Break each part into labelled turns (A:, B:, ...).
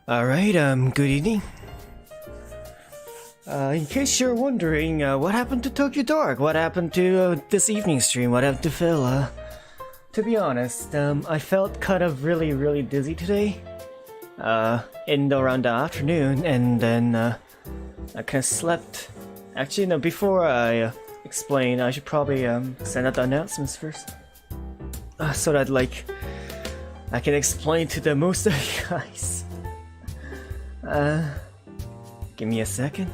A: Alright, good evening. In case you're wondering, what happened to Tokyo Dark? What happened to this evening stream? What happened to Phil? To be honest, I felt kind of really dizzy today. Around the afternoon, and then I kind of slept. Actually, no, before I explain, I should probably send out the announcements first. So that, like, I can explain to the most of you guys. Give me a second.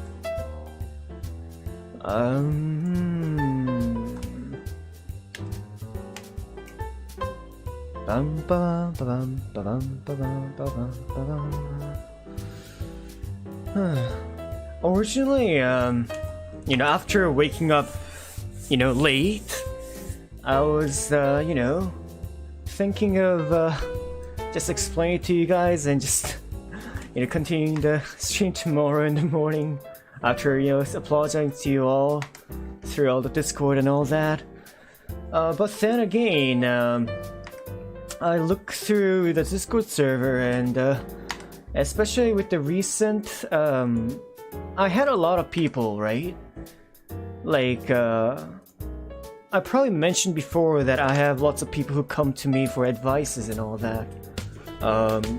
A: Originally, you know, after waking up, you know, late, I was, you know, thinking of just explaining to you guys and just, you know, continuing the stream tomorrow in the morning after, you know, apologizing to you all through all the Discord and all that. But then again, I look through the Discord server and especially with the recent, I had a lot of people, right? Like, I probably mentioned before that I have lots of people who come to me for advices and all that.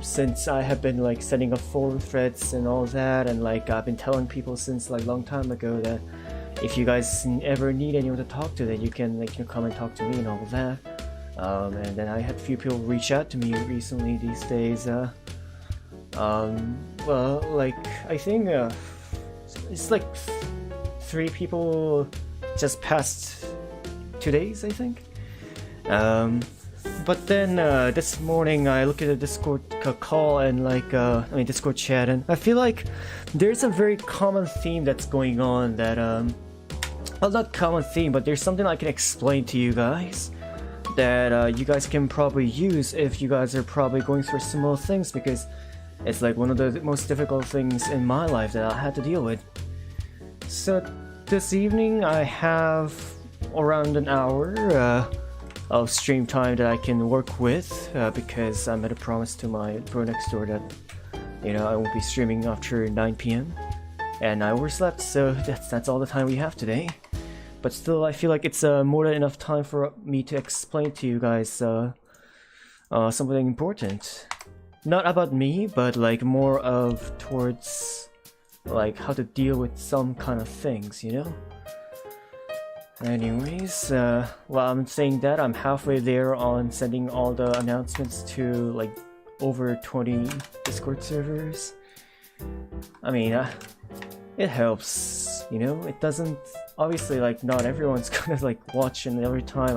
A: Since I have been like setting up forum threads and all that, and like I've been telling people since like long time ago that if you guys ever need anyone to talk to, then you can like, you know, come and talk to me and all of that. And then I had a few people reach out to me recently these days. Well, like I think it's like 3 people just past 2 days, I think. But then this morning I look at the Discord call and like Discord chat, and I feel like there's a very common theme that's going on that well, not common theme, but there's something I can explain to you guys that you guys can probably use if you guys are probably going through similar things, because it's like one of the most difficult things in my life that I had to deal with. So this evening I have around an hour of stream time that I can work with, because I made a promise to my bro next door that, you know, I won't be streaming after 9 PM, and I overslept, so that's all the time we have today. But still, I feel like it's more than enough time for me to explain to you guys something important. Not about me, but like more of towards like how to deal with some kind of things, you know? Anyways, while I'm saying that, I'm halfway there on sending all the announcements to like over 20 Discord servers. I mean, it helps, you know? It doesn't... Obviously, like, not everyone's gonna like watch and every time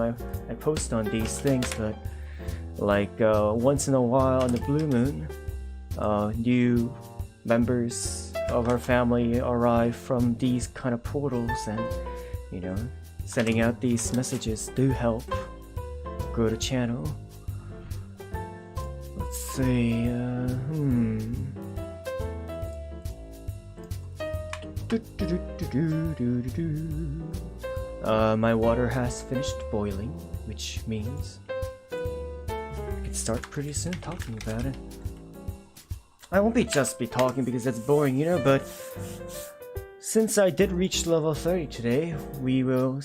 A: I post on these things, but like once in a while on the blue moon, new members of our family arrive from these kind of portals, and, you know, sending out these messages do help grow the channel. Let's see, my water has finished boiling, which means I can start pretty soon talking about it. I won't just be talking because that's boring, you know, but since I did reach level 30 today, we will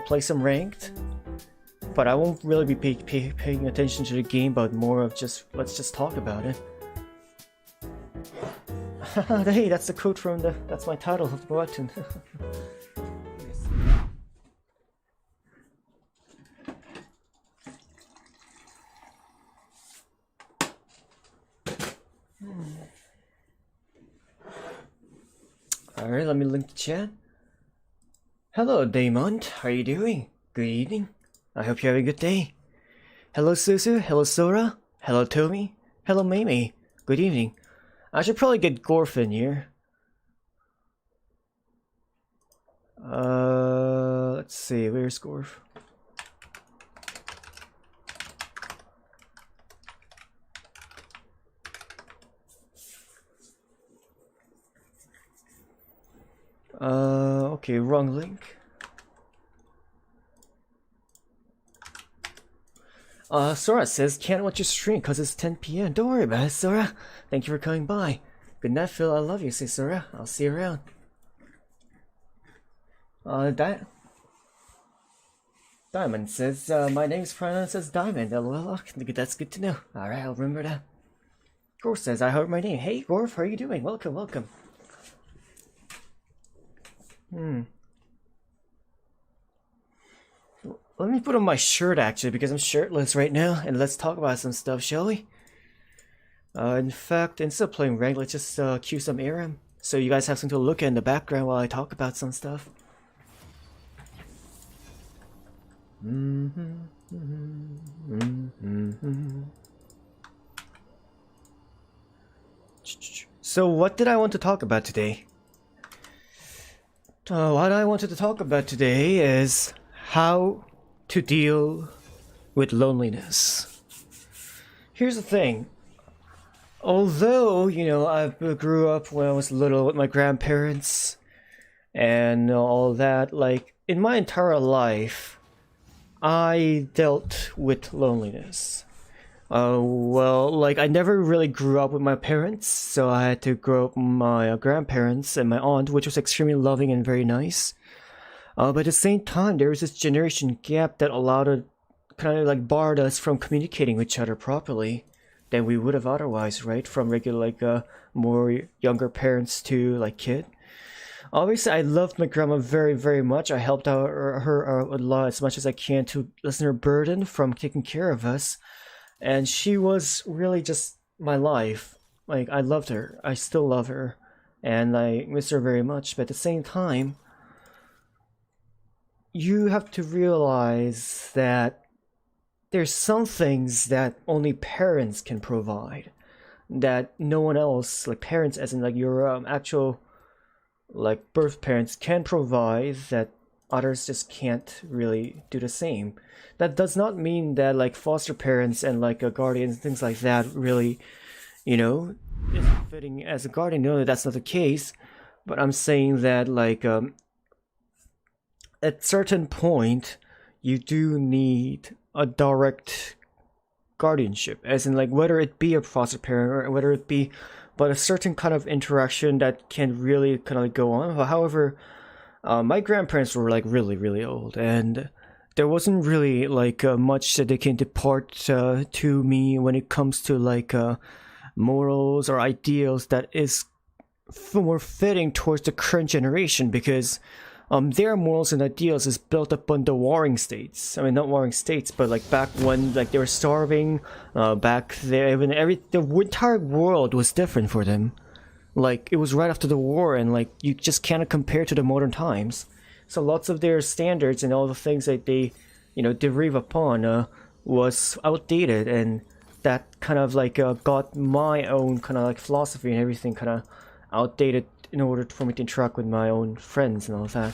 A: play some ranked, but I won't really be paying attention to the game, but more of just, let's just talk about it. Hey, that's the quote from that's my title of the webtoon. Alright, let me link the chat. Hello, Damon. How are you doing? Good evening. I hope you have a good day. Hello, Susu. Hello, Sora. Hello, Tomi. Hello, Mimi. Good evening. I should probably get Gorf in here. Let's see, where's Gorf? Okay, wrong link. Sora says, can't watch your stream cause it's 10 p.m. Don't worry about it, Sora. Thank you for coming by. Good night, Phil. I love you, say Sora. I'll see you around. Diamond says, my name's pronounced as Diamond. LOL. That's good to know. Alright, I'll remember that. Gorf says, I heard my name. Hey, Gorf, how are you doing? Welcome, welcome. Let me put on my shirt, actually, because I'm shirtless right now, and let's talk about some stuff, shall we? In fact, instead of playing rank, let's just cue some ARAM, so you guys have something to look at in the background while I talk about some stuff. So what did I want to talk about today? What I wanted to talk about today is how to deal with loneliness. Here's the thing. Although, you know, I grew up when I was little with my grandparents and all that, like, in my entire life, I dealt with loneliness. Well, like, I never really grew up with my parents, so I had to grow up with my grandparents and my aunt, which was extremely loving and very nice. But at the same time, there was this generation gap that kind of like barred us from communicating with each other properly than we would have otherwise, right? From regular, like, more younger parents to, like, kid. Obviously, I loved my grandma very, very much. I helped out her a lot, as much as I can, to lessen her burden from taking care of us. And she was really just my life. Like, I loved her. I still love her. And I miss her very much. But at the same time, you have to realize that there's some things that only parents can provide. That no one else, like parents as in like your actual like birth parents, can provide, that others just can't really do the same. That does not mean that like foster parents and like guardians and things like that really, you know, isn't fitting as a guardian. No, that's not the case. But I'm saying that like at certain point you do need a direct guardianship, as in like whether it be a foster parent or whether it be but a certain kind of interaction that can really kind of like go on. However, my grandparents were like really, really old, and there wasn't really like much that they can depart to me when it comes to like morals or ideals that is more fitting towards the current generation, because their morals and ideals is built up on the warring states. I mean, not warring states, but like back when like they were starving, back there, when the entire world was different for them. Like, it was right after the war, and like you just cannot compare to the modern times. So lots of their standards and all the things that they, you know, derive upon was outdated, and that kind of like got my own kind of like philosophy and everything kind of outdated in order for me to interact with my own friends and all that.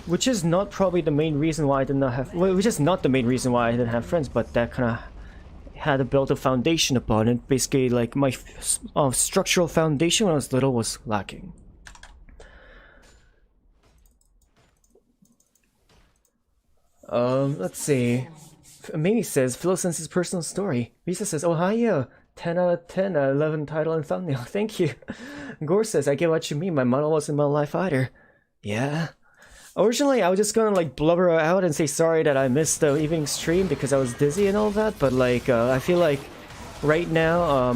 A: Which is not probably the main reason why I did not have, well, which is not the main reason why I didn't have friends, but that kind of had to build a foundation upon it. Basically, like, my structural foundation when I was little was lacking. Let's see. Mimi says, Philo sends his personal story. Risa says, oh, hi, 10 out of 10, 11 title and thumbnail. Thank you. Gore says, I get what you mean. My model wasn't my life either. Yeah. Originally, I was just gonna like blubber out and say sorry that I missed the evening stream because I was dizzy and all that. But like, I feel like right now,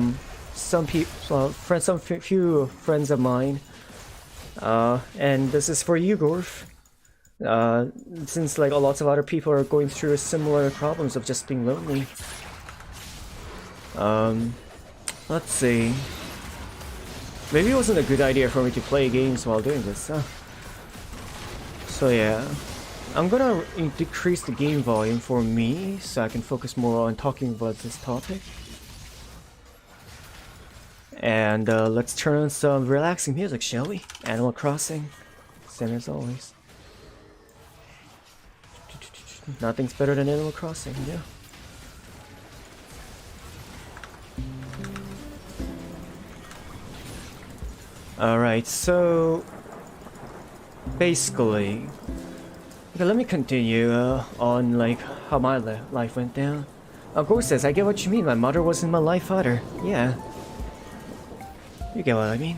A: some people, few friends of mine, and this is for you, Gorf. Since like lots of other people are going through similar problems of just being lonely. Let's see. Maybe it wasn't a good idea for me to play games while doing this, huh? So yeah, I'm gonna decrease the game volume for me so I can focus more on talking about this topic. And let's turn on some relaxing music, shall we? Animal Crossing, same as always. Nothing's better than Animal Crossing, yeah. Alright, so basically, Okay, let me continue on like how my life went down. Ghost says, I get what you mean. My mother wasn't my life either. Yeah. You get what I mean.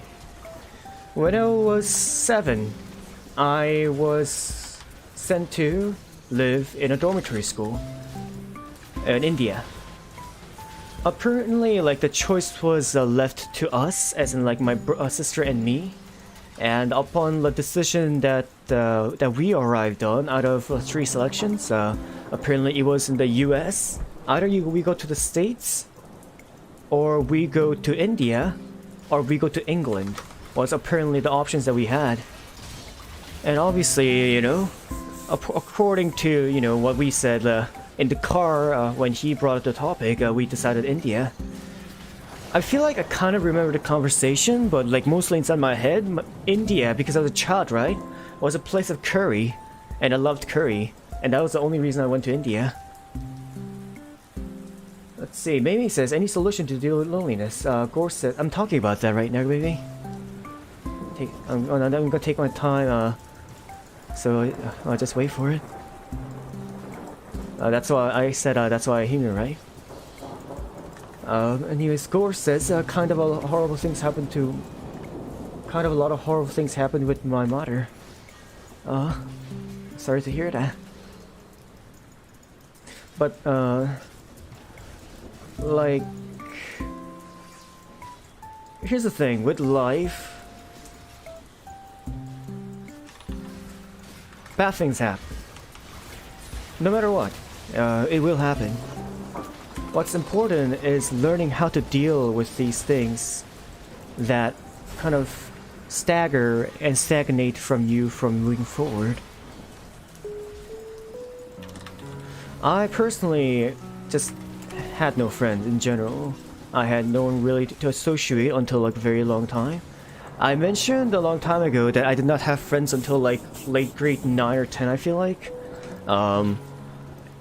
A: When I was 7, I was sent to live in a dormitory school in India. Apparently, like, the choice was left to us, as in like my sister and me. And upon the decision that that we arrived on, out of 3 selections, apparently it was in the US. Either we go to the States, or we go to India, or we go to England, was apparently the options that we had. And obviously, you know, according to, you know, what we said in the car when he brought up the topic, we decided India. I feel like I kind of remember the conversation, but like mostly inside my head, India, because I was a child, right, was a place of curry, and I loved curry, and that was the only reason I went to India. Let's see, Mamie says, any solution to deal with loneliness? Gore says, I'm talking about that right now, baby. I'm gonna take my time, so I'll just wait for it. That's why I said, that's why I hear you, right? Anyways, Gore says, kind of a lot of horrible things happened with my mother. Sorry to hear that. But, like, here's the thing, with life, bad things happen. No matter what, it will happen. What's important is learning how to deal with these things that kind of stagger and stagnate from you from moving forward. I personally just had no friends in general. I had no one really to associate until like a very long time. I mentioned a long time ago that I did not have friends until like late grade 9 or 10, I feel like.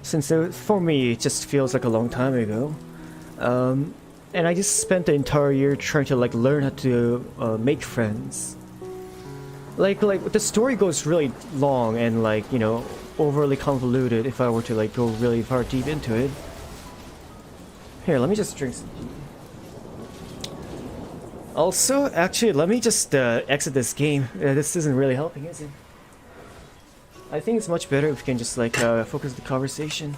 A: Since for me it just feels like a long time ago. And I just spent the entire year trying to like learn how to make friends. Like the story goes really long and like, you know, overly convoluted if I were to like go really far deep into it. Here, let me just drink some tea. Also, actually, let me just exit this game. This isn't really helping, is it? I think it's much better if we can just like focus the conversation.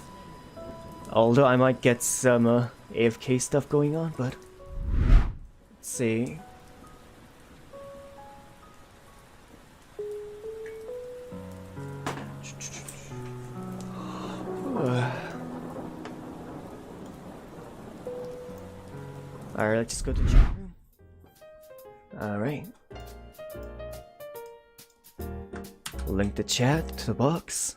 A: Although I might get some AFK stuff going on, but let's see. Alright, let's just go to the chat room. Alright. Link the chat to the box.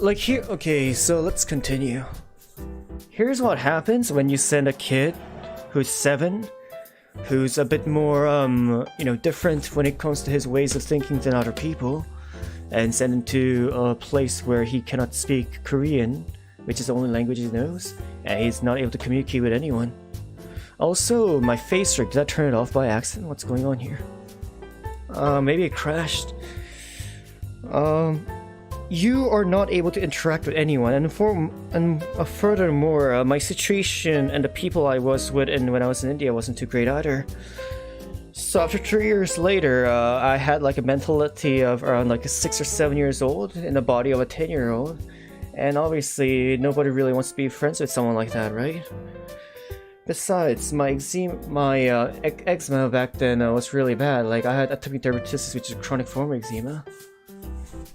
A: Like here, okay, so let's continue. Here's what happens when you send a kid who's 7, who's a bit more, you know, different when it comes to his ways of thinking than other people, and send him to a place where he cannot speak Korean, which is the only language he knows, and he's not able to communicate with anyone. Also, my face rig, did I turn it off by accident? What's going on here? Maybe it crashed. You are not able to interact with anyone, and furthermore, my situation and the people I was with when I was in India wasn't too great either. So after 3 years later, I had like a mentality of around like 6 or 7 years old in the body of a 10-year-old. And obviously, nobody really wants to be friends with someone like that, right? Besides, my eczema back then was really bad. Like, I had atopic dermatitis, which is a chronic form of eczema.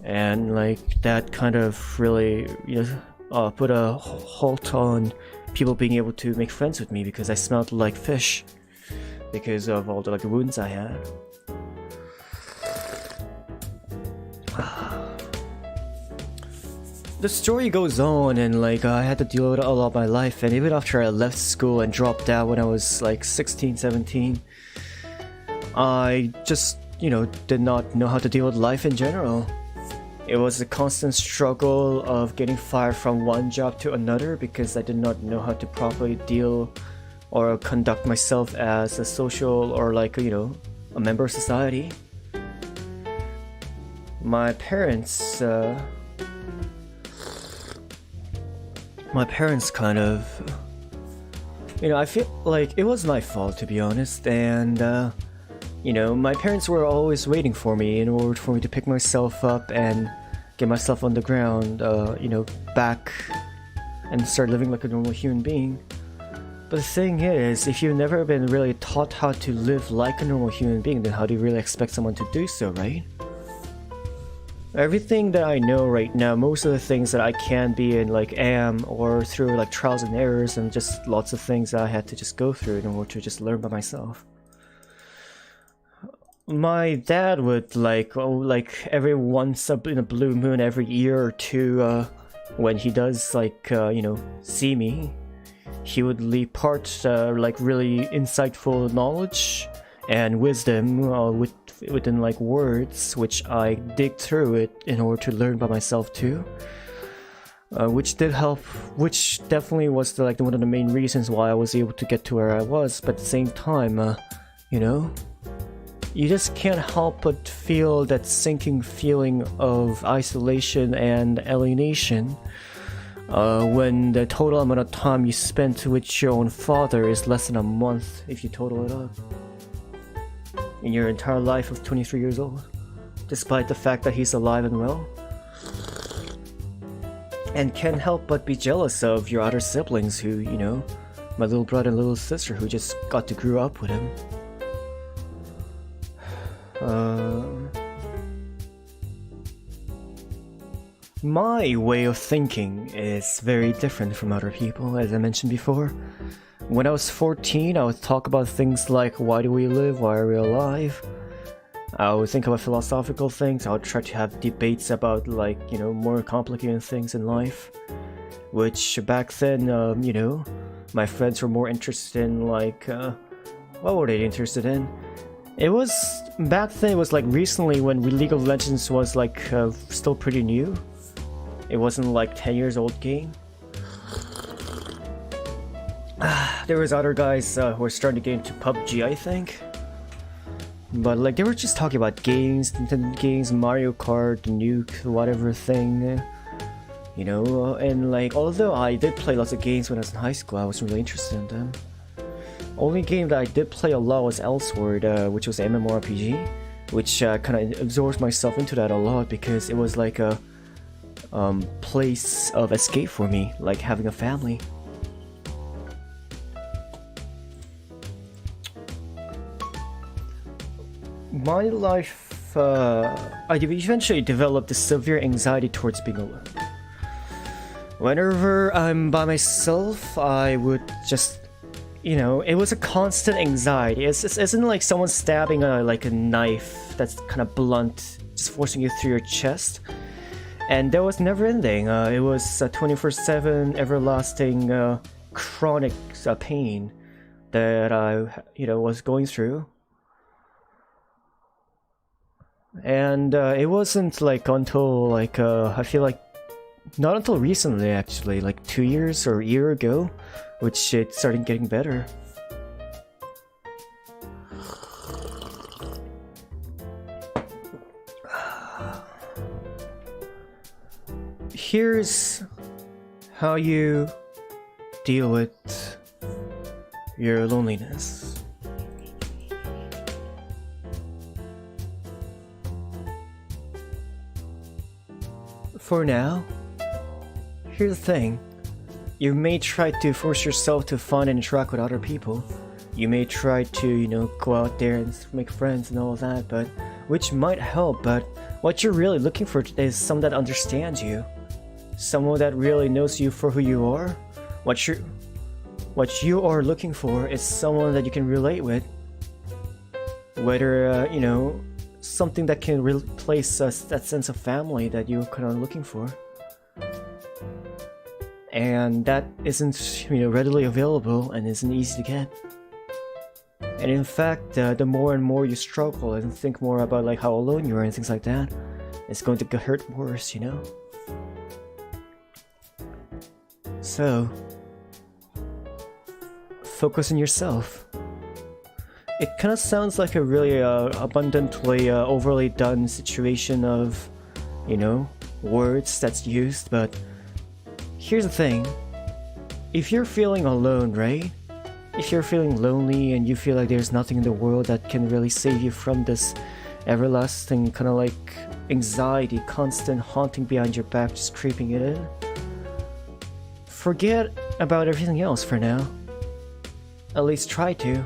A: And, like, that kind of really, you know, put a halt on people being able to make friends with me because I smelled like fish because of all the, like, wounds I had. The story goes on, and like I had to deal with it a lot of my life, and even after I left school and dropped out when I was like 16, 17, I just, you know, did not know how to deal with life in general. It was a constant struggle of getting fired from one job to another because I did not know how to properly deal or conduct myself as a social or like, you know, a member of society. My parents kind of, you know, I feel like it was my fault, to be honest, and you know, my parents were always waiting for me in order for me to pick myself up and get myself on the ground, you know, back and start living like a normal human being. But the thing is, if you've never been really taught how to live like a normal human being, then how do you really expect someone to do so, right? Everything that I know right now, most of the things that I can be and like am, or through like trials and errors and just lots of things that I had to just go through in order to just learn by myself. My dad would like, every once in a blue moon, every year or two, when he does like, you know, see me, he would leave parts like really insightful knowledge and wisdom within like words, which I dig through it in order to learn by myself too. Which did help, which definitely was like one of the main reasons why I was able to get to where I was. But at the same time, you know, you just can't help but feel that sinking feeling of isolation and alienation when the total amount of time you spent with your own father is less than a month if you total it up in your entire life of 23 years old, despite the fact that he's alive and well. And can't help but be jealous of your other siblings who, you know, my little brother and little sister who just got to grow up with him. My way of thinking is very different from other people, as I mentioned before. When I was 14, I would talk about things like, why do we live, why are we alive? I would think about philosophical things. I would try to have debates about, like, you know, more complicated things in life. Which back then, you know, my friends were more interested in, like, what were they interested in? It was, back then it was like recently when League of Legends was like still pretty new. It wasn't like 10 years old game. There was other guys who were starting to get into PUBG, I think. But like they were just talking about games, Nintendo games, Mario Kart, Nuke, whatever thing. You know, and like although I did play lots of games when I was in high school, I wasn't really interested in them. Only game that I did play a lot was Elsword, which was an MMORPG, which kind of absorbed myself into that a lot because it was like a place of escape for me, like having a family. My life, I eventually developed a severe anxiety towards being alone. Whenever I'm by myself, I would just, you know, it was a constant anxiety. It isn't like someone stabbing like a knife that's kind of blunt, just forcing you through your chest. And that was never ending. It was 24/7, everlasting, chronic pain that I, you know, was going through. And it wasn't like until like I feel like not until recently actually, like 2 years or a year ago, which it started getting better. Here's how you deal with your loneliness. For now, here's the thing. You may try to force yourself to find and interact with other people. You may try to, you know, go out there and make friends and all that, but which might help, but what you're really looking for is someone that understands you. Someone that really knows you for who you are. What you are looking for is someone that you can relate with. Whether, you know, something that can replace that sense of family that you're kind of looking for. And that isn't, you know, readily available and isn't easy to get. And in fact, the more and more you struggle and think more about like how alone you are and things like that, it's going to hurt worse, you know? focus on yourself. It kind of sounds like a really abundantly overly done situation of, you know, words that's used, but here's the thing. If you're feeling alone, right? If you're feeling lonely and you feel like there's nothing in the world that can really save you from this everlasting kind of like anxiety, constant haunting behind your back, just creeping it in, forget about everything else for now. At least try to.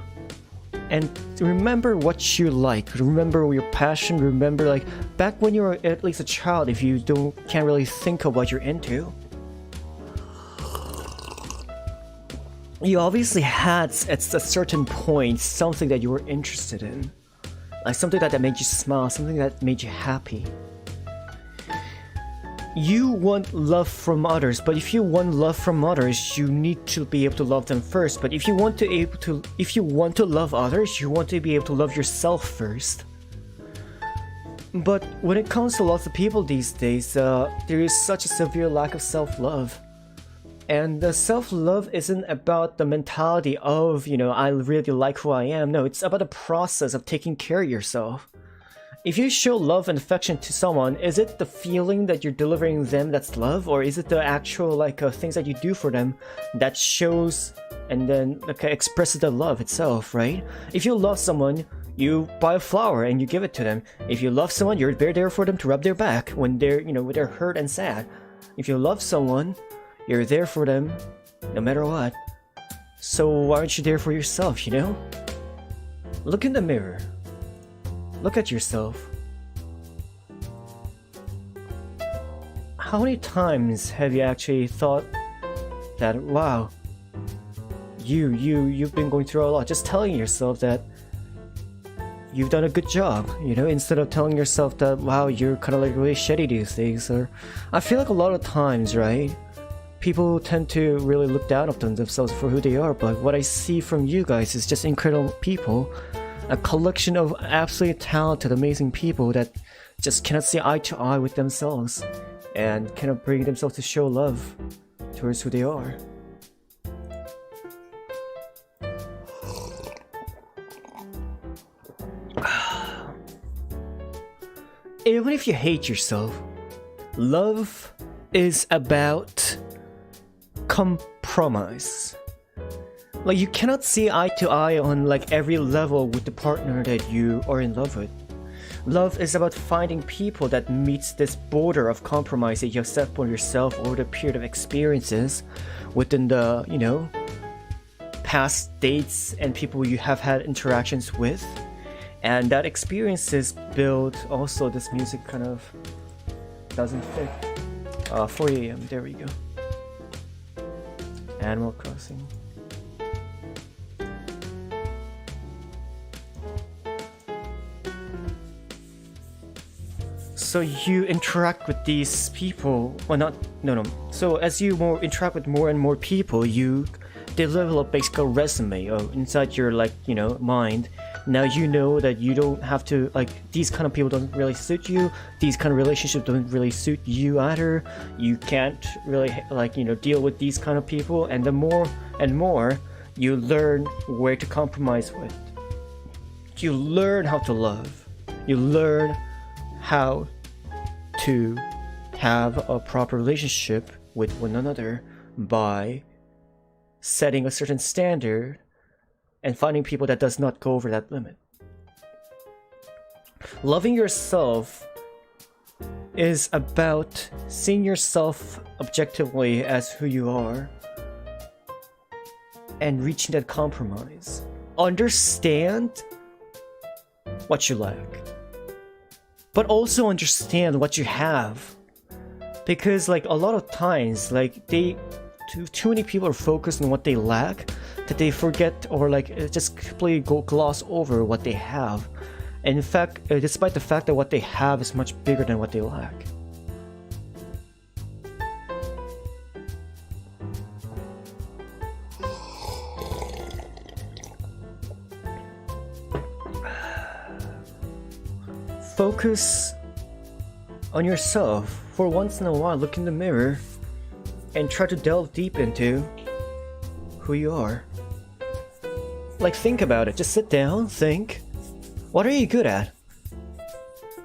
A: And remember what you like. Remember your passion. Remember, like, back when you were at least a child, if you can't really think of what you're into, you obviously had at a certain point something that you were interested in, like something that made you smile, something that made you happy. You want love from others, but if you want love from others, you need to be able to love them first. But if you want to love others, you want to be able to love yourself first. But when it comes to lots of people these days, there is such a severe lack of self-love. And the self-love isn't about the mentality of, you know, I really like who I am. No, it's about the process of taking care of yourself. If you show love and affection to someone, is it the feeling that you're delivering them that's love? Or is it the actual, like, things that you do for them that shows and then, okay, expresses the love itself, right? If you love someone, you buy a flower and you give it to them. If you love someone, you're there for them to rub their back when they're, you know, when they're hurt and sad. If you love someone, you're there for them no matter what. So why aren't you there for yourself, you know? Look in the mirror. Look at yourself. How many times have you actually thought that, wow, you've been going through a lot, just telling yourself that you've done a good job, you know, instead of telling yourself that, wow, you're kind of like really shitty these days. Or I feel like a lot of times, right, people tend to really look down upon themselves for who they are, but what I see from you guys is just incredible people. A collection of absolutely talented, amazing people that just cannot see eye to eye with themselves and cannot bring themselves to show love towards who they are. Even if you hate yourself, love is about compromise. Like, you cannot see eye to eye on like every level with the partner that you are in love with. Love is about finding people that meets this border of compromise that you accept for yourself over the period of experiences within the, you know, past dates and people you have had interactions with. And that experiences build also this music kind of doesn't fit. 4 AM, there we go. Animal Crossing. So you interact with these people, well no. So as you interact with more and more people, you develop basically a resume inside your, like, you know, mind. Now you know that you don't have to, like, these kind of people don't really suit you, these kind of relationships don't really suit you either, you can't really, like, you know, deal with these kind of people, and the more and more you learn where to compromise with. You learn how to love. You learn how to have a proper relationship with one another by setting a certain standard and finding people that does not go over that limit. Loving yourself is about seeing yourself objectively as who you are and reaching that compromise. Understand what you lack, but also understand what you have. Because, like, a lot of times, like, too many people are focused on what they lack that they forget or, like, just completely gloss over what they have. And in fact, despite the fact that what they have is much bigger than what they lack. Focus on yourself for once in a while. Look in the mirror and try to delve deep into who you are. like, think about it. Just sit down, think. What are you good at?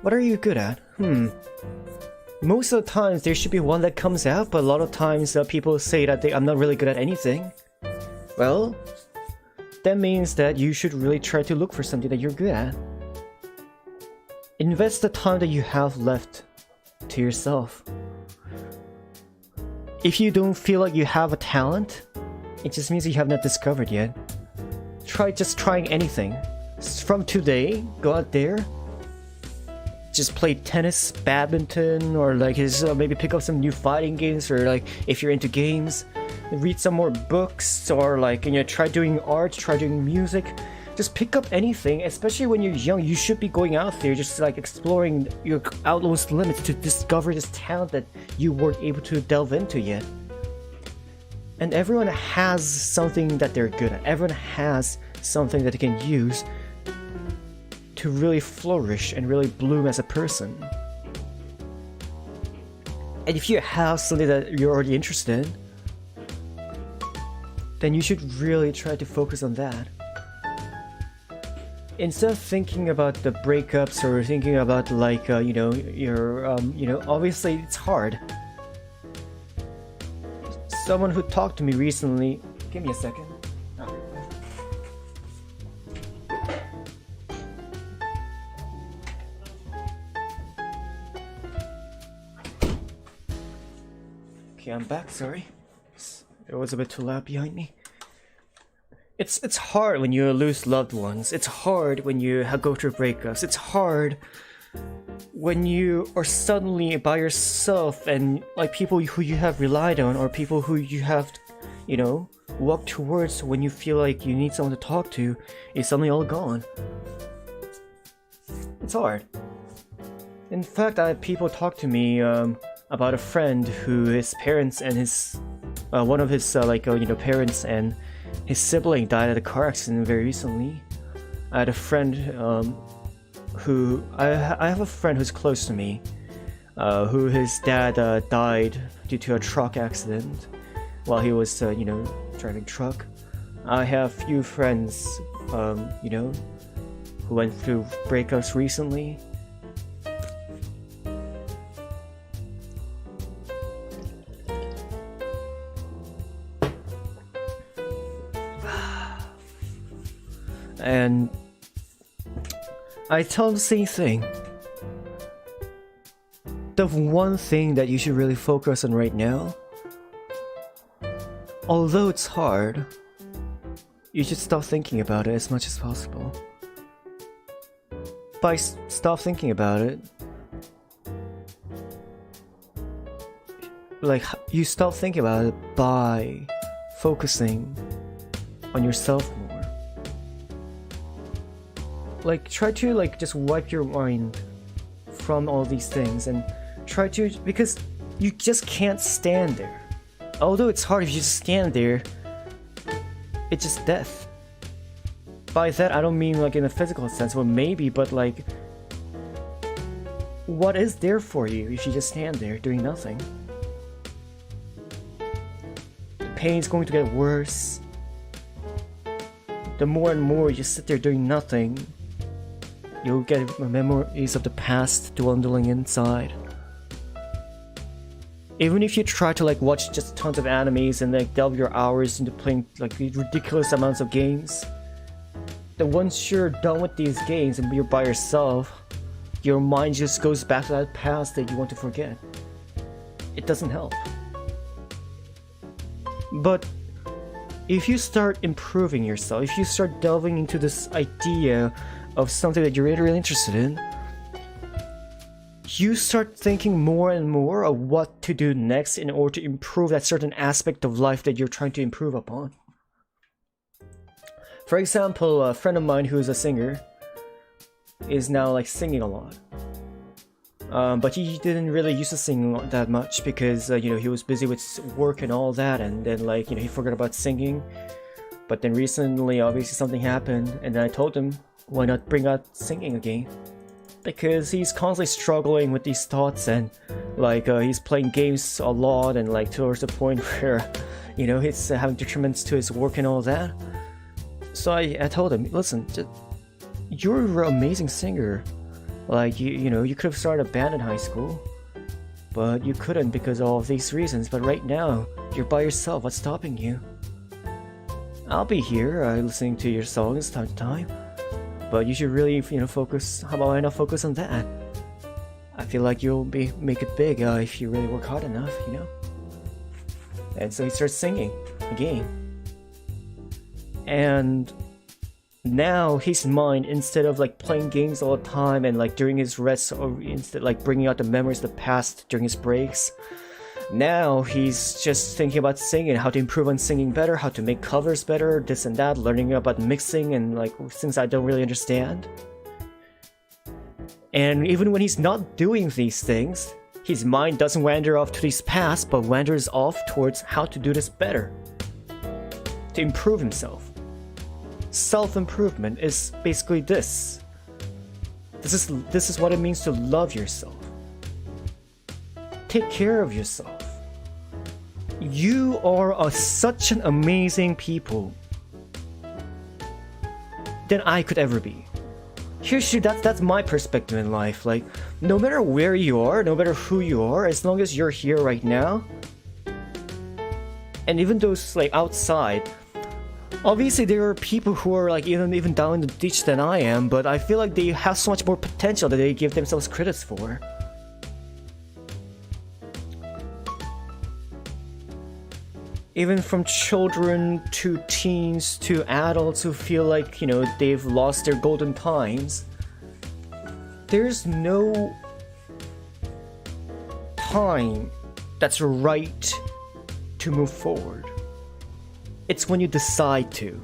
A: What are you good at? Most of the times there should be one that comes out, but a lot of times people say that I'm not really good at anything. Well, that means that you should really try to look for something that you're good at. Invest the time that you have left to yourself. If you don't feel like you have a talent, it just means you have not discovered yet. Try just trying anything. From today, go out there. Just play tennis, badminton, or like maybe pick up some new fighting games, or like if you're into games, read some more books, or like try doing art, try doing music. Just pick up anything, especially when you're young. You should be going out there, just like exploring your utmost limits to discover this talent that you weren't able to delve into yet. And everyone has something that they're good at. Everyone has something that they can use to really flourish and really bloom as a person. And if you have something that you're already interested in, then you should really try to focus on that. Instead of thinking about the breakups or thinking about like obviously it's hard. Someone who talked to me recently, give me a second. Okay, I'm back, sorry. It was a bit too loud behind me. It's hard when you lose loved ones. It's hard when you go through breakups. It's hard when you are suddenly by yourself and like people who you have relied on, or people who you have, walked towards when you feel like you need someone to talk to, is suddenly all gone. It's hard. In fact, I had people talk to me about a friend who his parents and his one of his parents and his sibling died at a car accident very recently. I had a friend who I have a friend who's close to me, who his dad died due to a truck accident while he was driving truck. I have few friends who went through breakups recently. And I tell them the same thing. The one thing that you should really focus on right now, although it's hard, you should stop thinking about it as much as possible. By stop thinking about it, like you stop thinking about it by focusing on yourself more. Like try to just wipe your mind from all these things and try to, because you just can't stand there. Although it's hard, if you just stand there, it's just death. By that I don't mean like in a physical sense, well maybe, but like what is there for you if you just stand there doing nothing? The pain's going to get worse. The more and more you just sit there doing nothing, you'll get memories of the past dwindling inside. Even if you try to watch just tons of animes and delve your hours into playing ridiculous amounts of games, then once you're done with these games and you're by yourself, your mind just goes back to that past that you want to forget. It doesn't help. But if you start improving yourself, if you start delving into this idea of something that you're really interested in, you start thinking more and more of what to do next in order to improve that certain aspect of life that you're trying to improve upon. For example, a friend of mine who is a singer is now singing a lot. But he didn't really used to sing that much because he was busy with work and all that, and then he forgot about singing. But then recently obviously something happened, and then I told him, why not bring out singing again? Because he's constantly struggling with these thoughts, and he's playing games a lot, and towards the point where he's having detriments to his work and all that. So I told him, listen, you're an amazing singer. Like, you know, you could have started a band in high school, but you couldn't because of all of these reasons. But right now, you're by yourself. What's stopping you? I'll be here listening to your songs time to time, but you should really, you know, focus. How about I not focus on that? I feel like you'll make it big if you really work hard enough, you know? And so he starts singing again. And now his mind, instead of like playing games all the time and like during his rest, or instead like bringing out the memories of the past during his breaks, now he's just thinking about singing, how to improve on singing better, how to make covers better, this and that, learning about mixing and like things I don't really understand. And even when he's not doing these things, his mind doesn't wander off to these past, but wanders off towards how to do this better, to improve himself. Self-improvement is basically this. This is what it means to love yourself. Take care of yourself. You are such an amazing people than I could ever be. That's my perspective in life. Like, no matter where you are, no matter who you are, as long as you're here right now, and even those like outside, obviously there are people who are like even down in the ditch than I am, but I feel like they have so much more potential that they give themselves credits for. Even from children to teens to adults who feel like, you know, they've lost their golden times. There's no time that's right to move forward. It's when you decide to.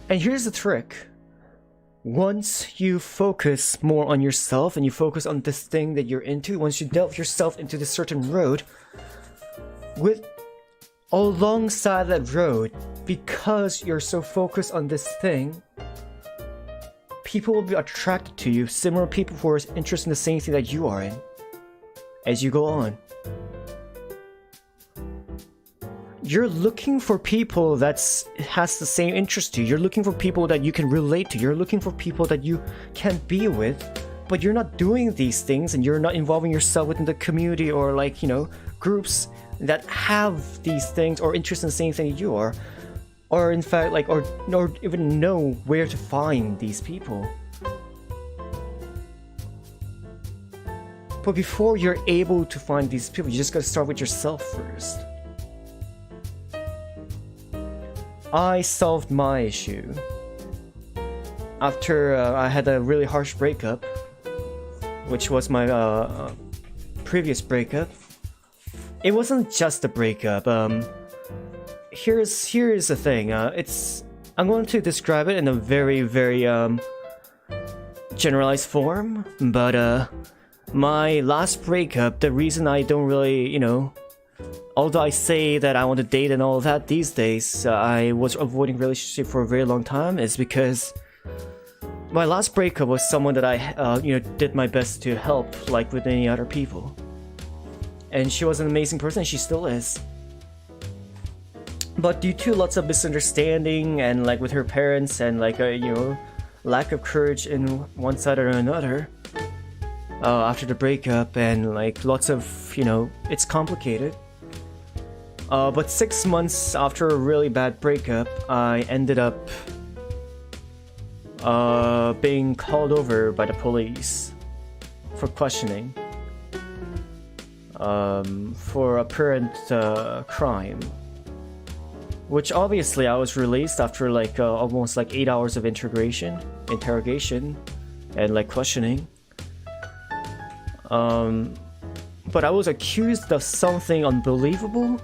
A: And here's the trick. Once you focus more on yourself and you focus on this thing that you're into, once you delve yourself into this certain road, with alongside that road, because you're so focused on this thing, people will be attracted to you, similar people who are interested in the same thing that you are in, as you go on. You're looking for people that has the same interest to you. You're looking for people that you can relate to. You're looking for people that you can be with, but you're not doing these things and you're not involving yourself within the community or like, you know, groups that have these things or interest in the same thing you are, or in fact like or even know where to find these people. But before you're able to find these people, you just gotta start with yourself first. I solved my issue after I had a really harsh breakup, which was my previous breakup. It wasn't just a breakup. Here's the thing. I'm going to describe it in a very, very generalized form, but my last breakup, the reason I don't really, you know, although I say that I want to date and all that these days, I was avoiding relationship for a very long time, is because my last breakup was someone that I, you know, did my best to help, like with any other people. And she was an amazing person, and she still is. But due to lots of misunderstanding and like with her parents and like you know, lack of courage in one side or another, after the breakup and like lots of, you know, it's complicated. But 6 months after a really bad breakup, I ended up being called over by the police for questioning for apparent crime. Which obviously I was released after like almost like 8 hours of interrogation and like questioning. But I was accused of something unbelievable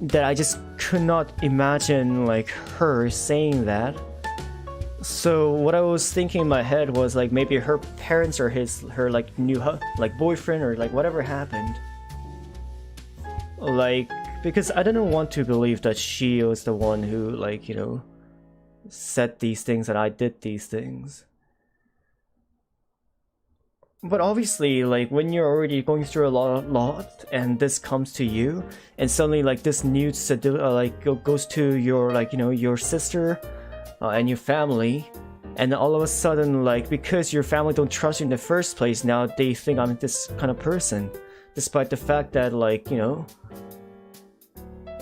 A: that I just could not imagine like her saying that. So what I was thinking in my head was like maybe her parents or her like new like boyfriend or like whatever happened. Like, because I didn't want to believe that she was the one who like, you know, said these things and I did these things. But obviously, like when you're already going through a lot, and this comes to you, and suddenly like this news goes to your your sister, and your family, and all of a sudden like because your family don't trust you in the first place, now they think I'm this kind of person, despite the fact that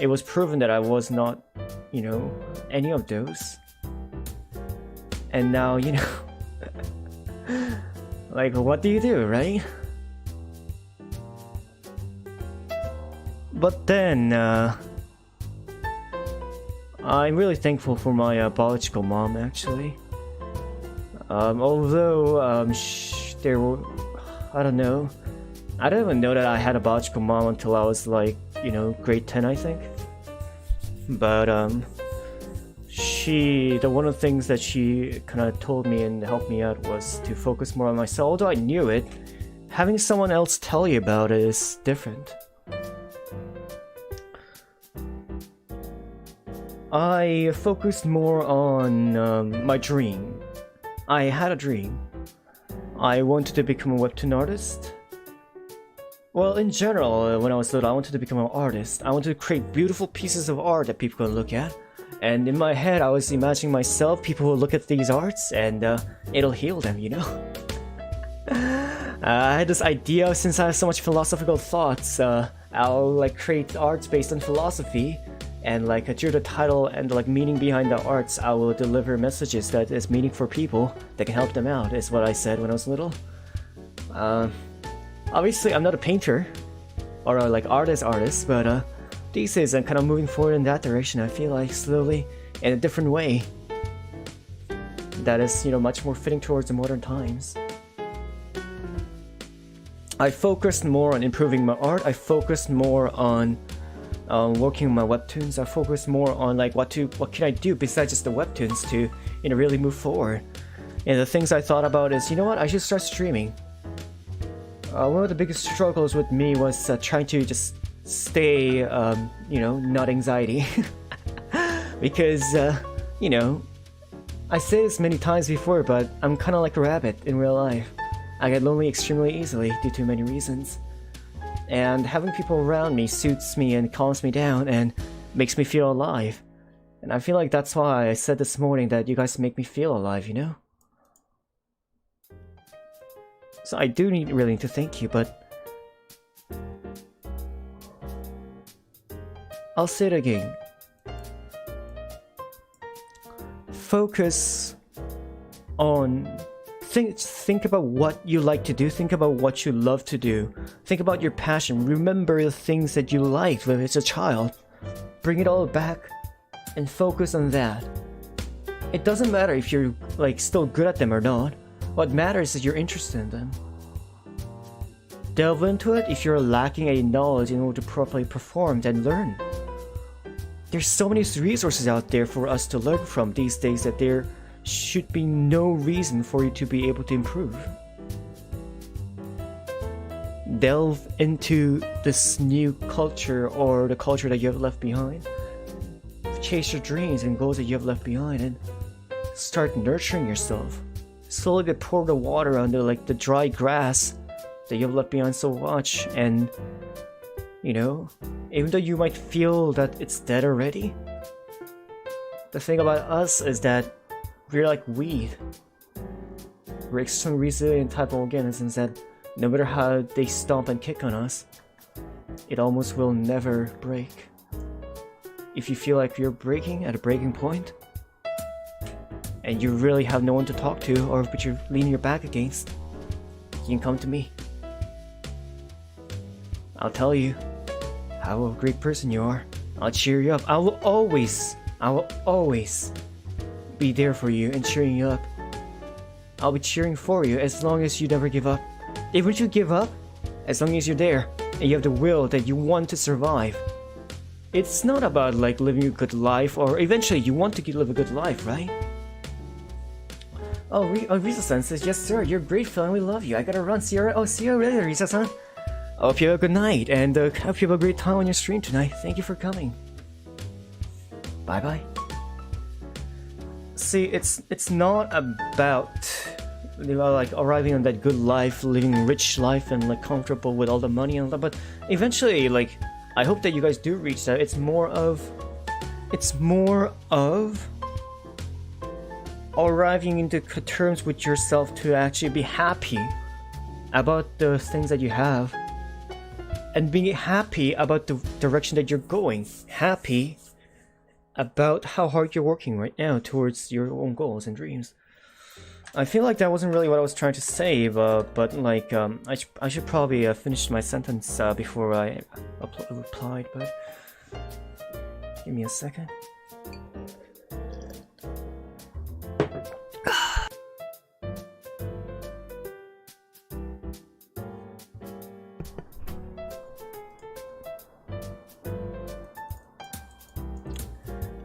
A: it was proven that I was not, any of those. And now like, what do you do, right? But then, I'm really thankful for my biological mom, actually. Although, there were... I don't know. I didn't even know that I had a biological mom until I was like, grade 10, I think. But, one of the things that she kind of told me and helped me out was to focus more on myself. Although I knew it, having someone else tell you about it is different. I focused more on my dream. I had a dream. I wanted to become a webtoon artist. Well, in general, when I was little, I wanted to become an artist. I wanted to create beautiful pieces of art that people can look at. And in my head, I was imagining myself, people will look at these arts and it'll heal them, I had this idea, since I have so much philosophical thoughts, I'll like create arts based on philosophy, and like through the title and like meaning behind the arts, I will deliver messages that is meaning for people that can help them out, is what I said when I was little. Obviously, I'm not a painter or a like artist, but these days I'm kind of moving forward in that direction. I feel like slowly, in a different way, that is much more fitting towards the modern times. I focused more on improving my art. I focused more on working on my webtoons. I focused more on like what can I do besides just the webtoons to really move forward. And the things I thought about is, I should start streaming. One of the biggest struggles with me was trying to just stay, not anxiety. Because, I say this many times before, but I'm kind of like a rabbit in real life. I get lonely extremely easily due to many reasons. And having people around me soothes me and calms me down and makes me feel alive. And I feel like that's why I said this morning that you guys make me feel alive, So I do really need to thank you, but I'll say it again. Focus on... Think about what you like to do. Think about what you love to do. Think about your passion. Remember the things that you liked when as a child. Bring it all back and focus on that. It doesn't matter if you're still good at them or not. What matters is you're interested in them. Delve into it if you're lacking a knowledge in order to properly perform, then learn. There's so many resources out there for us to learn from these days that there should be no reason for you to be able to improve. Delve into this new culture or the culture that you have left behind. Chase your dreams and goals that you have left behind and start nurturing yourself. Slowly pour the water on the dry grass that you have left behind so much, and even though you might feel that it's dead already, the thing about us is that we're like weed. We're extremely resilient type of organisms that no matter how they stomp and kick on us, it almost will never break. If you feel like you're breaking at a breaking point, and you really have no one to talk to or but you're leaning your back against, you can come to me. I'll tell you how a great person you are. I'll cheer you up. I will always be there for you and cheering you up. I'll be cheering for you as long as you never give up. Even if you give up, as long as you're there and you have the will that you want to survive. It's not about living a good life, or eventually you want to live a good life, right? Oh, Risa-san says, yes sir, you're a great fan, we love you. I gotta run. See you later, Risa-san. I hope you have a good night, and hope you have a great time on your stream tonight. Thank you for coming. Bye bye. See, it's not about like arriving on that good life, living a rich life, and like comfortable with all the money and all that. But eventually, like, I hope that you guys do reach that. It's more of arriving into terms with yourself to actually be happy about the things that you have, and being happy about the direction that you're going, happy about how hard you're working right now towards your own goals and dreams. I feel like that wasn't really what I was trying to say, but like, I should probably finish my sentence before I replied, but give me a second.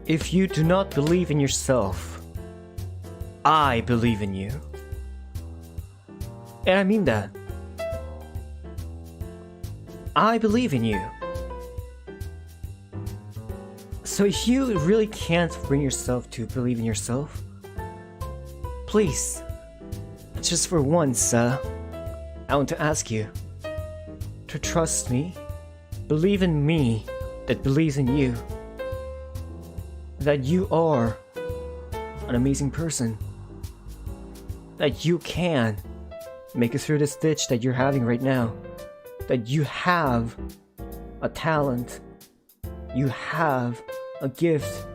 A: If you do not believe in yourself, I believe in you. And I mean that. I believe in you. So if you really can't bring yourself to believe in yourself, please, just for once, I want to ask you to trust me, believe in me that believes in you, that you are an amazing person, that you can make it through this ditch that you're having right now, that you have a talent, you have a gift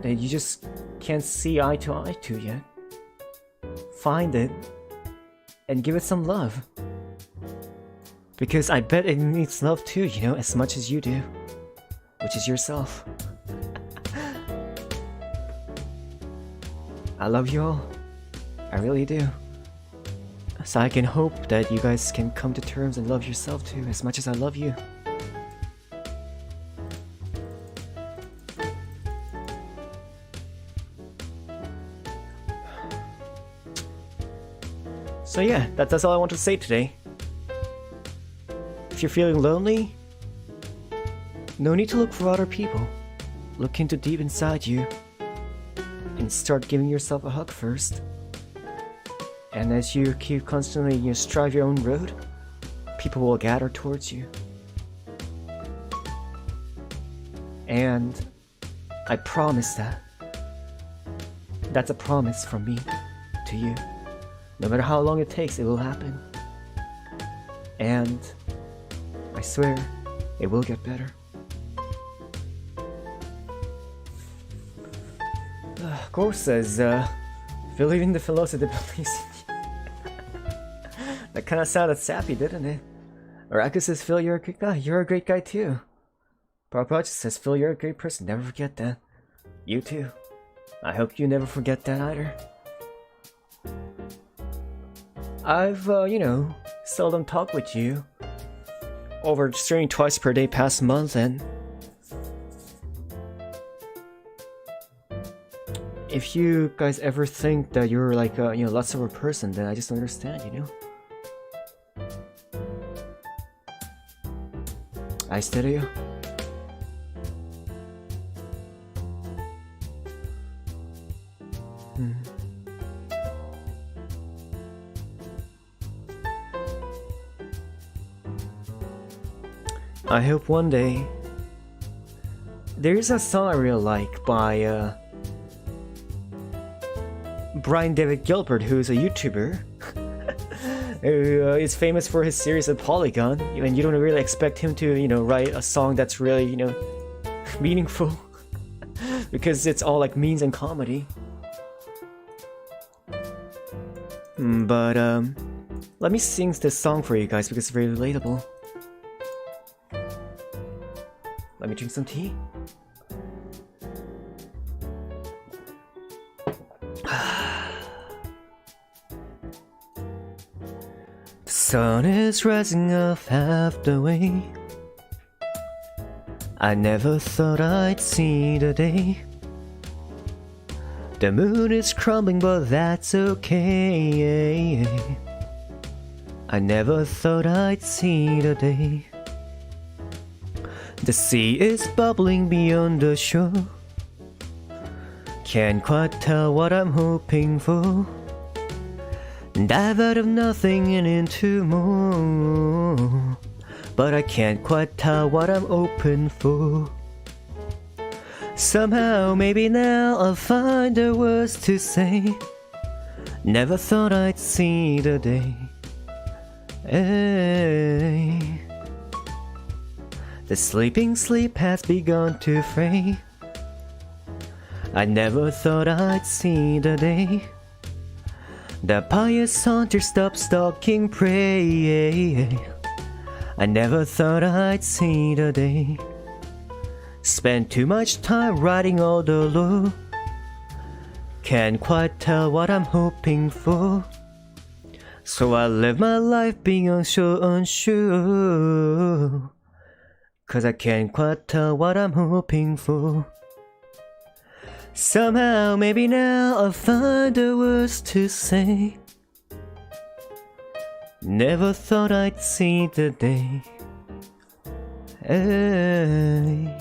A: that you just can't see eye to eye to yet. Find it and give it some love, because I bet it needs love too, you know, as much as you do, which is yourself. I love you all. I really do. So I can hope that you guys can come to terms and love yourself too, as much as I love you. So yeah, that's all I want to say today. If you're feeling lonely, no need to look for other people. Look into deep inside you and start giving yourself a hug first. And as you keep constantly strive your own road, people will gather towards you. And I promise that. That's a promise from me to you. No matter how long it takes, it will happen. And I swear, it will get better. Gore says, believe in the philosophy that believes in you. That kind of sounded sappy, didn't it? Araku says, Phil, you're a good guy. You're a great guy too. Papa says, Phil, you're a great person. Never forget that. You too. I hope you never forget that either. I've, seldom talked with you over streaming twice per day past month, and if you guys ever think that you're like less of a person, then I just don't understand, you know? I study you. I hope one day there's a song I really like by Brian David Gilbert, who's a YouTuber who is famous for his series of Polygon, and you don't really expect him to, write a song that's really, meaningful because it's all like memes and comedy. But let me sing this song for you guys because it's very relatable. Let me drink some tea. The sun is rising up half the way. I never thought I'd see the day. The moon is crumbling, but that's okay. I never thought I'd see the day. The sea is bubbling beyond the shore. can't quite tell what I'm hoping for. Dive out of nothing and into more. But I can't quite tell what I'm open for. Somehow, maybe now I'll find the words to say. Never thought I'd see the day. Hey. The sleeping sleep has begun to fray. I never thought I'd see the day. The pious hunter stopped stalking prey. I never thought I'd see the day. Spent too much time writing all the lore. Can't quite tell what I'm hoping for. So I live my life being unsure. Cause I can't quite tell what I'm hoping for. Somehow, maybe now I'll find the words to say. Never thought I'd see the day. Hey.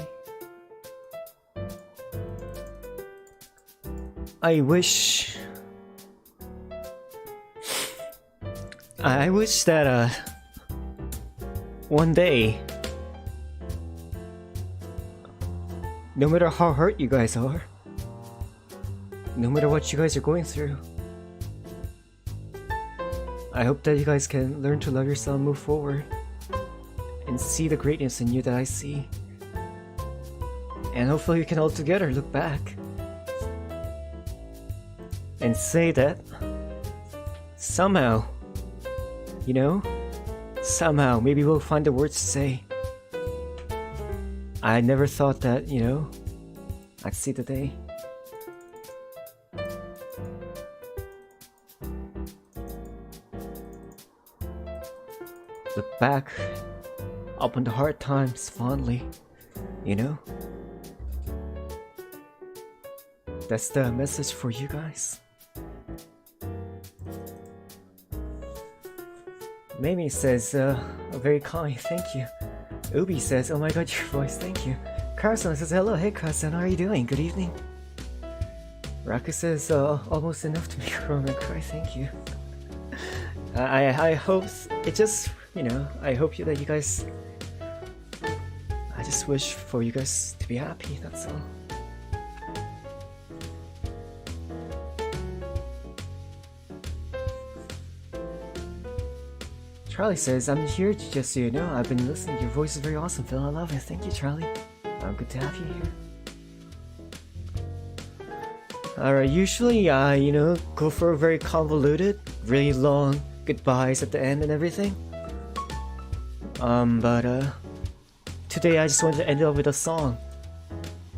A: I wish that one day, no matter how hurt you guys are, no matter what you guys are going through, I hope that you guys can learn to love yourself, move forward, and see the greatness in you that I see. And hopefully we can all together look back and say that somehow, you know, somehow maybe we'll find the words to say, I never thought that, you know, I'd see the day. Look back upon the hard times fondly, you know? That's the message for you guys. Mimi says, very kind, thank you. Ubi says, oh my god, your voice, thank you. Carson says, hello, hey Carson, how are you doing? Good evening. Raku says, almost enough to make a Roman cry, thank you. I hope, it just, you know, I hope that you guys, I just wish for you guys to be happy, that's all. Charlie says, I'm here just so you know, I've been listening, your voice is very awesome, Phil, I love it, thank you Charlie. Good to have you here. Alright, usually I, you know, go for a very convoluted, really long goodbyes at the end and everything. But today I just wanted to end it up with a song.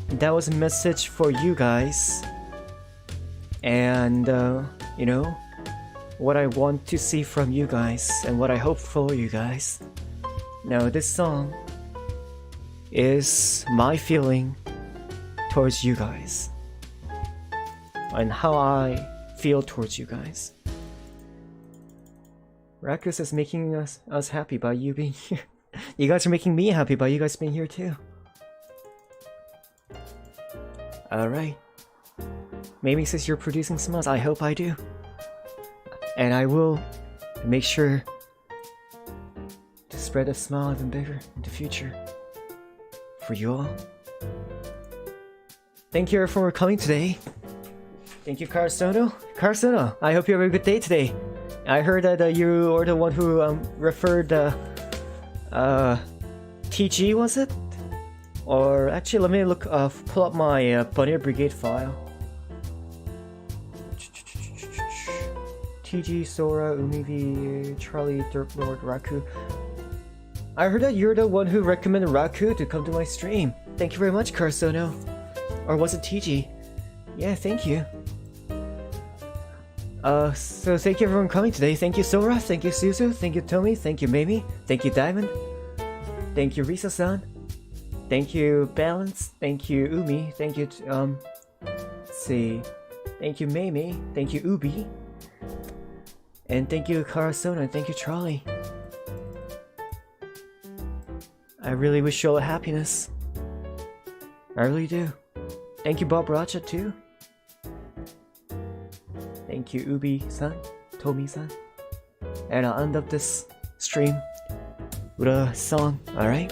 A: And that was a message for you guys. And, you know, what I want to see from you guys and what I hope for you guys. Now, this song is my feeling towards you guys and how I feel towards you guys. Rakus is making us happy by you being here. You guys are making me happy by you guys being here too. Alright. Maybe says you're producing smiles. I hope I do. And I will make sure to spread a smile even bigger in the future for you all. Thank you everyone for coming today. Thank you, Carsono. Carsono, I hope you have a good day today. I heard that you are the one who referred TG, was it? Or actually, let me look. Pull up my Bunny Brigade file. TG, Sora, Umivi, Charlie, Dirt Lord, Raku. I heard that you're the one who recommended Raku to come to my stream. Thank you very much, Carsono. Or was it TG? Yeah, thank you. So thank you everyone for coming today. Thank you Sora, thank you Suzu, thank you Tomi, thank you Mimi, thank you Diamond, thank you Risa-san, thank you Balance, thank you Umi, thank you, let's see, thank you Mimi, thank you Ubi, and thank you Karasona, and thank you Charlie. I really wish you all happiness. I really do. Thank you Bob Racha too. Thank you, Ubi-san, Tomi-san. And I'll end up this stream with a song, alright?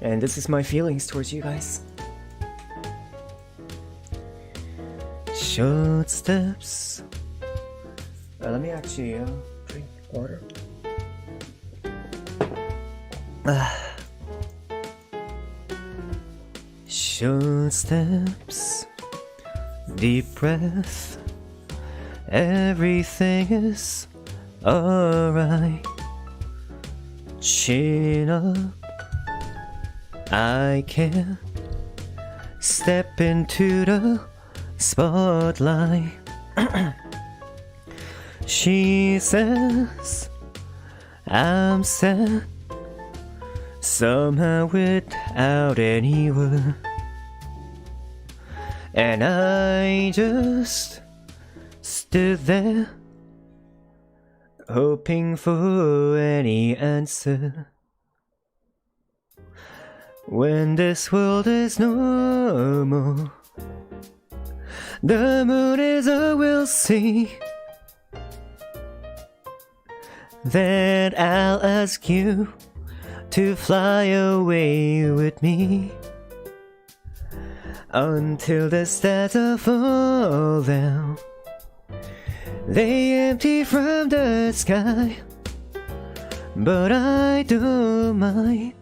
A: And this is my feelings towards you guys. Short steps. Let me actually drink water. Short steps, deep breath. Everything is alright. Chin up. I can't step into the spotlight. She says I'm sad, somehow without any word, and I just stood there hoping for any answer. When this world is normal, the moon is all we'll see. Then I'll ask you to fly away with me until the stars are fall down. They empty from the sky, but I don't mind.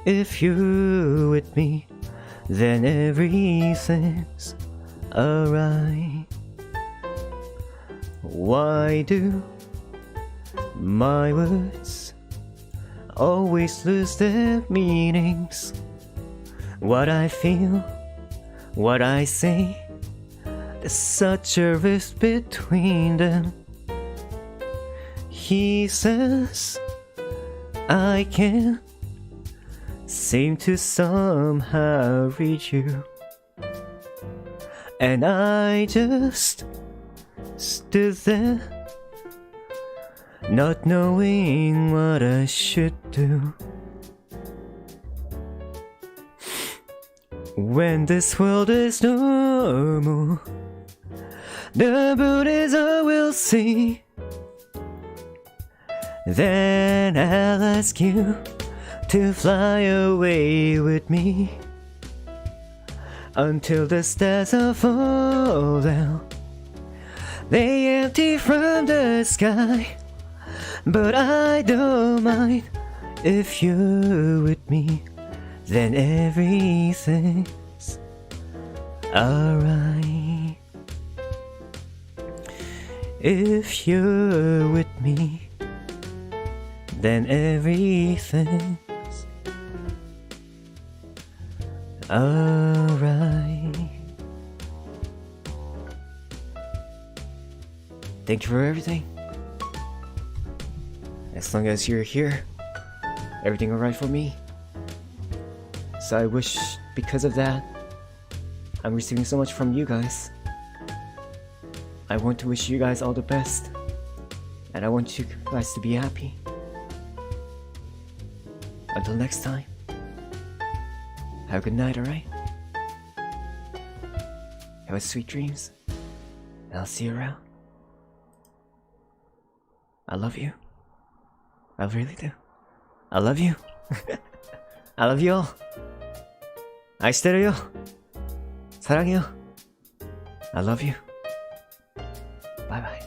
A: If you're with me, then everything's alright. Why do my words always lose their meanings? What I feel, what I say, there's such a rift between them. He says I can't seem to somehow read you, and I just stood there not knowing what I should do. When this world is normal, the moon is all we'll see. Then I'll ask you to fly away with me until the stars all fall down. They empty from the sky, but I don't mind. If you're with me, then everything's alright. If you're with me, then everything's alright. Thank you for everything. As long as you're here, everything alright for me. So I wish, because of that, I'm receiving so much from you guys. I want to wish you guys all the best, and I want you guys to be happy. Until next time, have a good night, alright? Have a sweet dreams, and I'll see you around. I love you. I really do. I love you. I love you all. 愛してるよ. 사랑해요. I love you. Bye bye.